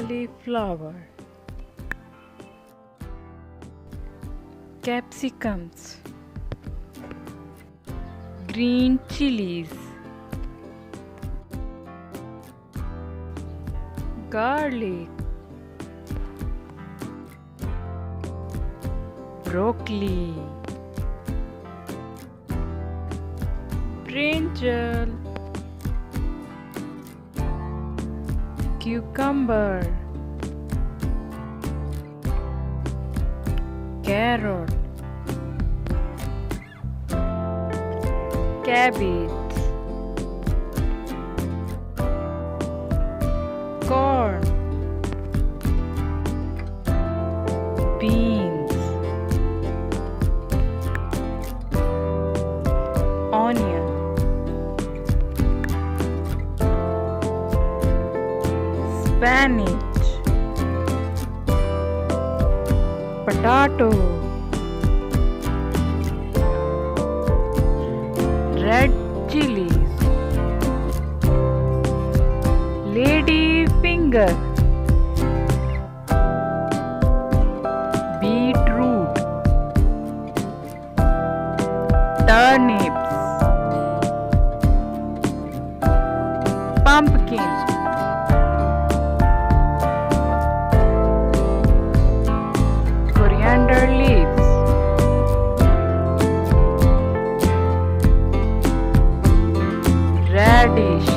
cauliflower, capsicums, green chilies, garlic, broccoli, brinjal, cucumber, carrot, cabbage, corn, beans, onion, spinach, potato, red chilies, lady finger, beetroot, turnips, pumpkin, coriander leaves, radish,